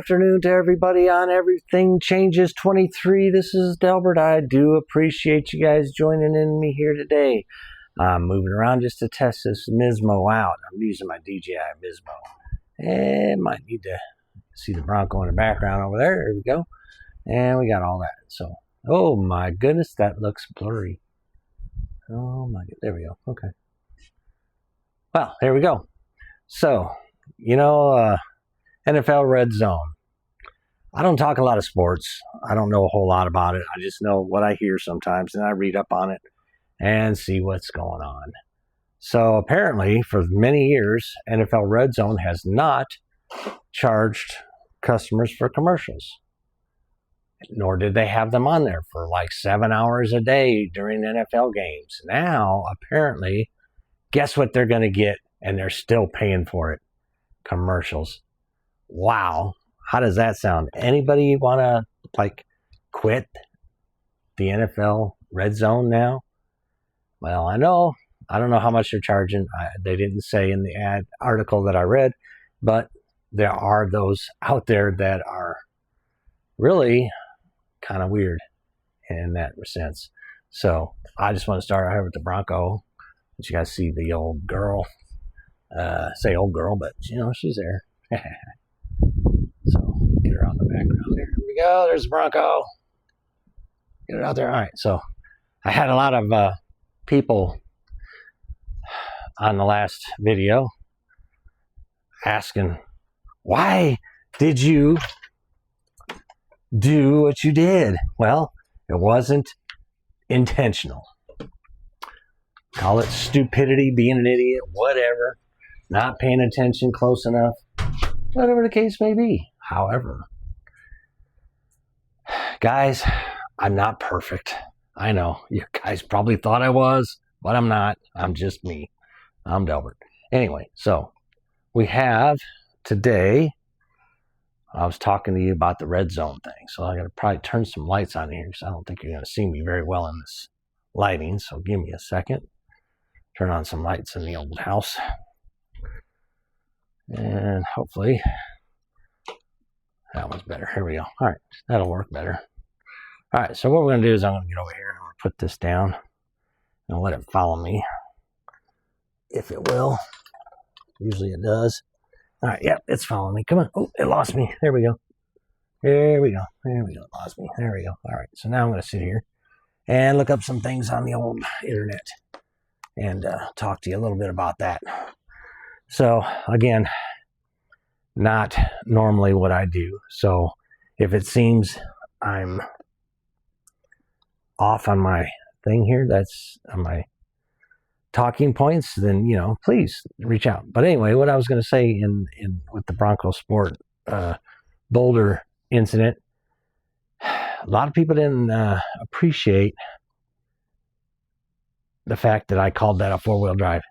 afternoon to everybody on Everything Changes 23. This is Delbert. I do appreciate you guys joining in me here today. I'm moving around just to test this Mismo out. I'm using my DJI Mismo. And might need to see the Bronco in the background over there. There we go. And we got all that. So, oh my goodness, that looks blurry. Oh my goodness. There we go. Okay. Well, there we go. So, NFL Red Zone. I don't talk a lot of sports. I don't know a whole lot about it. I just know what I hear sometimes, and I read up on it and see what's going on. So apparently, for many years, NFL Red Zone has not charged customers for commercials, nor did they have them on there for like 7 hours a day during NFL games. Now, apparently, guess what they're going to get, and they're still paying for it? Commercials. Wow. How does that sound? Anybody want to quit the NFL Red Zone now? Well, I don't know how much they're charging. They didn't say in the article that I read, but there are those out there that are really kind of weird in that sense. So I just want to start out here with the Bronco. But you guys see the old girl. Say old girl, but she's there. So get her on the background there. Here we go. There's the Bronco. Get it out there. All right. So I had a lot of people on the last video asking, why did you do what you did? Well, it wasn't intentional. Call it stupidity, being an idiot, whatever, not paying attention close enough, whatever the case may be. However, guys, I'm not perfect. I know you guys probably thought I was, but I'm not. I'm just me. I'm Delbert. Anyway, so we have today, I was talking to you about the red zone thing. So I got to probably turn some lights on here because I don't think you're going to see me very well in this lighting. So give me a second. Turn on some lights in the old house. And hopefully that one's better. Here we go. All right. That'll work better. All right. So what we're going to do is I'm going to get over here and I'm going to put this down and let it follow me. If it will. Usually it does. All right. Yep. It's following me. Come on. Oh, it lost me. There we go. There we go. There we go. It lost me. There we go. All right. So now I'm going to sit here and look up some things on the old internet and talk to you a little bit about that. So, again, not normally what I do. So, if it seems I'm off on my thing here, that's on my talking points, then, please reach out. But anyway, what I was going to say in with the Bronco Sport Boulder incident, a lot of people didn't appreciate the fact that I called that a four-wheel drive.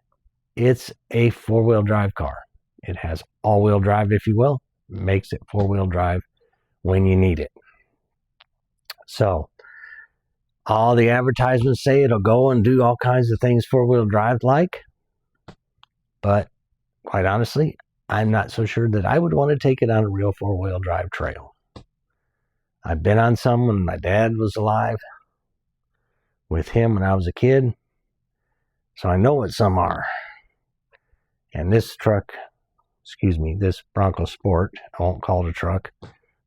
It's a four-wheel drive car. It has all-wheel drive, if you will. Makes it four-wheel drive when you need it. So, all the advertisements say it'll go and do all kinds of things four-wheel drive like. But, quite honestly, I'm not so sure that I would want to take it on a real four-wheel drive trail. I've been on some when my dad was alive. With him when I was a kid. So I know what some are. And this this Bronco Sport, I won't call it a truck,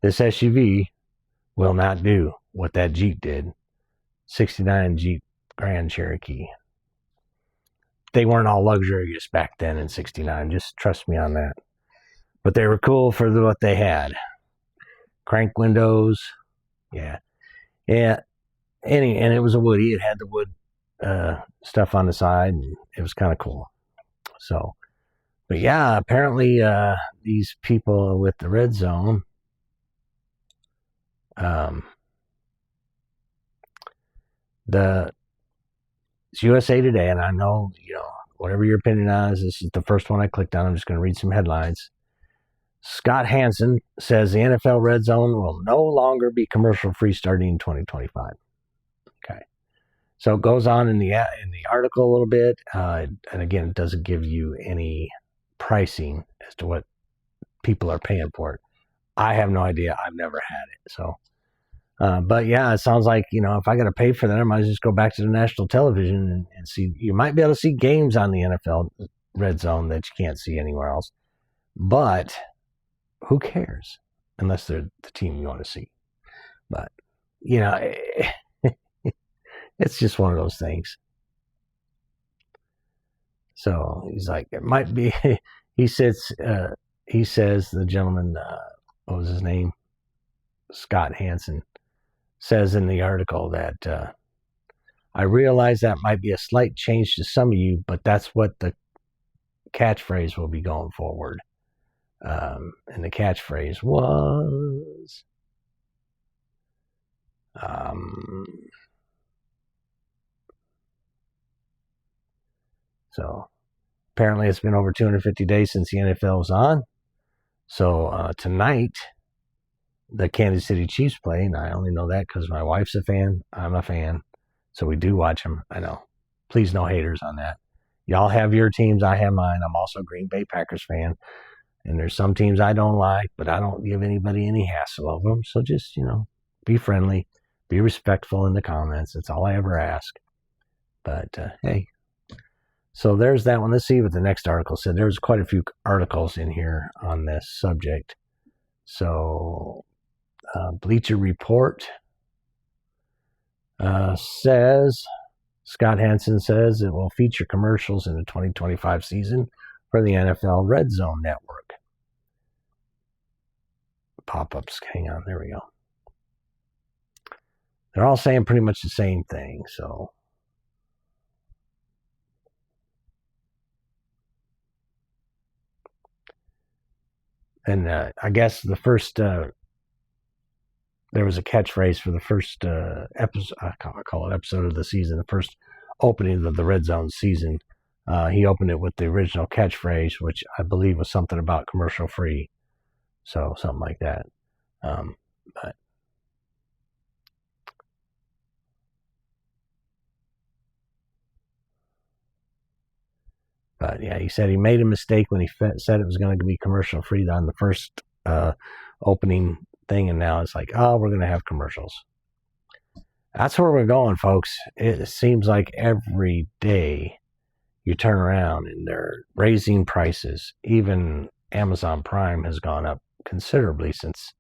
this SUV will not do what that Jeep did. 69 Jeep Grand Cherokee. They weren't all luxurious back then in 69, just trust me on that. But they were cool for what they had. Crank windows, yeah. And it was a Woody, it had the wood stuff on the side, and it was kind of cool. So, but yeah, apparently these people with the red zone, it's USA Today, and I know, whatever your opinion on is, this is the first one I clicked on. I'm just going to read some headlines. Scott Hansen says the NFL Red Zone will no longer be commercial free starting in 2025. Okay. So it goes on in the article a little bit, and again, it doesn't give you any pricing as to what people are paying for it. I have no idea. I've never had it. So, but yeah, it sounds like, if I got to pay for that, I might just go back to the national television and see. You might be able to see games on the NFL Red Zone that you can't see anywhere else. But who cares unless they're the team you want to see. But, it's just one of those things. So he's like, it might be. He says, the gentleman, what was his name? Scott Hansen says in the article that I realize that might be a slight change to some of you, but that's what the catchphrase will be going forward. And the catchphrase was, so apparently it's been over 250 days since the NFL was on. So tonight, the Kansas City Chiefs play, and I only know that because my wife's a fan. I'm a fan. So we do watch them. I know. Please, no haters on that. Y'all have your teams. I have mine. I'm also a Green Bay Packers fan. And there's some teams I don't like, but I don't give anybody any hassle over them. So just, be friendly. Be respectful in the comments. That's all I ever ask. But, hey. So there's that one. Let's see what the next article said. There's quite a few articles in here on this subject. So, Bleacher Report says, Scott Hansen says it will feature commercials in the 2025 season for the NFL Red Zone Network. Pop-ups. Hang on. There we go. They're all saying pretty much the same thing. So, and I guess the first, there was a catchphrase for the first episode, I call it episode of the season, the first opening of the Red Zone season. He opened it with the original catchphrase, which I believe was something about commercial free. So something like that. But yeah, he said he made a mistake when he said it was going to be commercial free on the first opening thing, and now it's like, oh, we're going to have commercials. That's where we're going, folks. It seems like every day you turn around and they're raising prices. Even Amazon Prime has gone up considerably since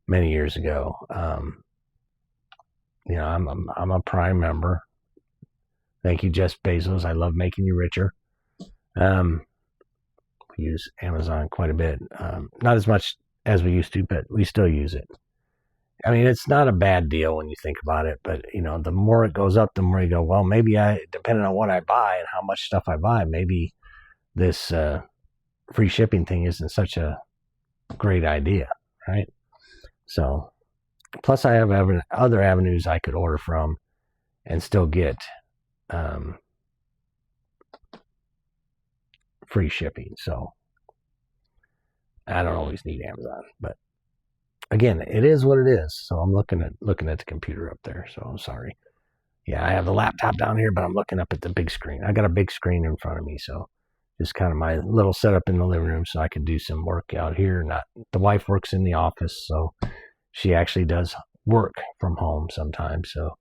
many years ago. I'm a Prime member. Thank you, Jeff Bezos. I love making you richer. We use Amazon quite a bit. Not as much as we used to, but we still use it. I mean, it's not a bad deal when you think about it, but the more it goes up, the more you go, well, maybe depending on what I buy and how much stuff I buy, maybe this free shipping thing isn't such a great idea, right? So, plus I have other avenues I could order from and still get free shipping. So I don't always need Amazon, but again, it is what it is. So I'm looking at the computer up there. So I'm sorry. Yeah, I have the laptop down here, but I'm looking up at the big screen. I got a big screen in front of me, so just kind of my little setup in the living room, so I can do some work out here. The wife works in the office, so she actually does work from home sometimes. So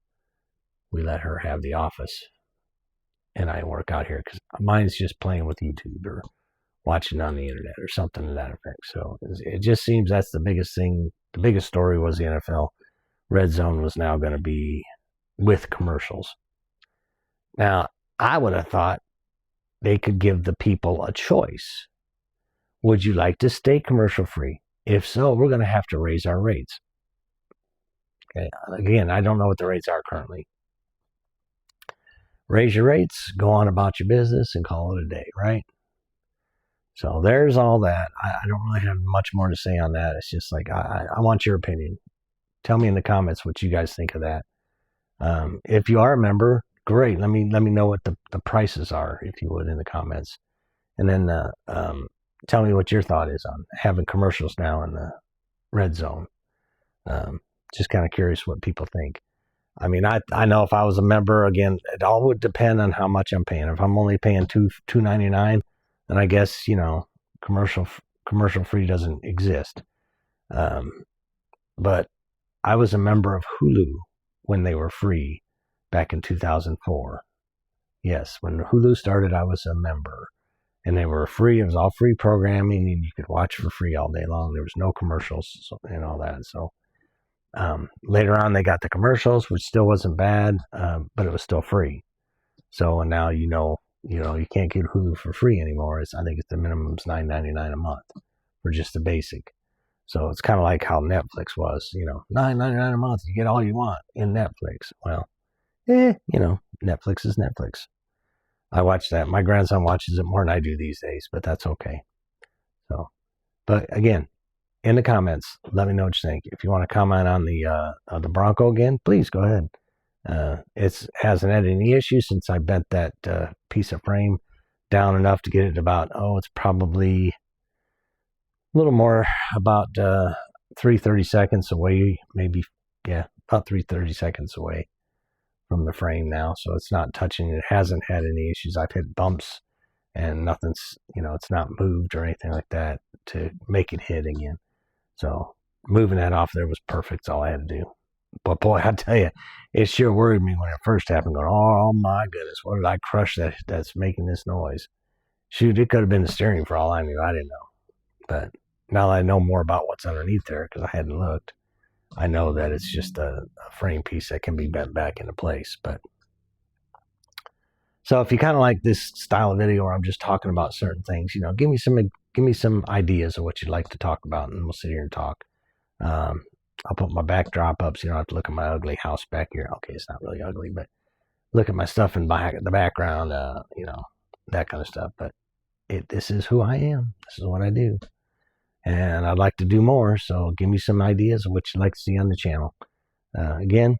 we let her have the office, and I work out here because mine's just playing with YouTube or watching on the internet or something to that effect. So it just seems that's the biggest thing. The biggest story was the NFL Red Zone was now going to be with commercials. Now, I would have thought they could give the people a choice. Would you like to stay commercial free? If so, we're going to have to raise our rates. Okay. Again, I don't know what the rates are currently. Raise your rates, go on about your business, and call it a day, right? So there's all that. I don't really have much more to say on that. It's just like, I want your opinion. Tell me in the comments what you guys think of that. If you are a member, great. Let me know what the prices are, if you would, in the comments. And then tell me what your thought is on having commercials now in the Red Zone. Just kind of curious what people think. I mean, I know if I was a member, again, it all would depend on how much I'm paying. If I'm only paying $2.99, then I guess commercial free doesn't exist. But I was a member of Hulu when they were free back in 2004. Yes, when Hulu started, I was a member. And they were free. It was all free programming, and you could watch for free all day long. There was no commercials and all that. So later on, they got the commercials, which still wasn't bad, but it was still free. So now you can't get Hulu for free anymore. I think the minimum is $9.99 a month for just the basic. So it's kind of like how Netflix was. $9.99 a month, you get all you want in Netflix. Well, Netflix is Netflix. I watch that. My grandson watches it more than I do these days, but that's okay. So, but again, in the comments, let me know what you think. If you want to comment on the Bronco again, please go ahead. It hasn't had any issues since I bent that piece of frame down enough to get it about, it's probably a little more, about 3/32 away, maybe, about 3/32 away from the frame now. So it's not touching. It hasn't had any issues. I've hit bumps and nothing's, it's not moved or anything like that to make it hit again. So moving that off there was perfect. That's all I had to do. But boy, I tell you, it sure worried me when it first happened. Going, oh my goodness, what did I crush that's making this noise? Shoot, it could have been the steering for all I knew. I didn't know. But now that I know more about what's underneath there, because I hadn't looked, I know that it's just a frame piece that can be bent back into place. But so if you kind of like this style of video where I'm just talking about certain things, give me some ideas of what you'd like to talk about, and we'll sit here and talk. I'll put my backdrop up so you don't have to look at my ugly house back here. Okay, it's not really ugly, but look at my stuff in the background, that kind of stuff. But this is who I am. This is what I do. And I'd like to do more, so give me some ideas of what you'd like to see on the channel. Again,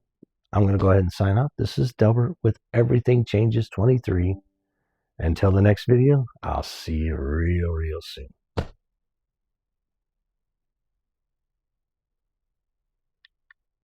I'm going to go ahead and sign off. This is Delbert with Everything Changes 23. Until the next video, I'll see you real soon.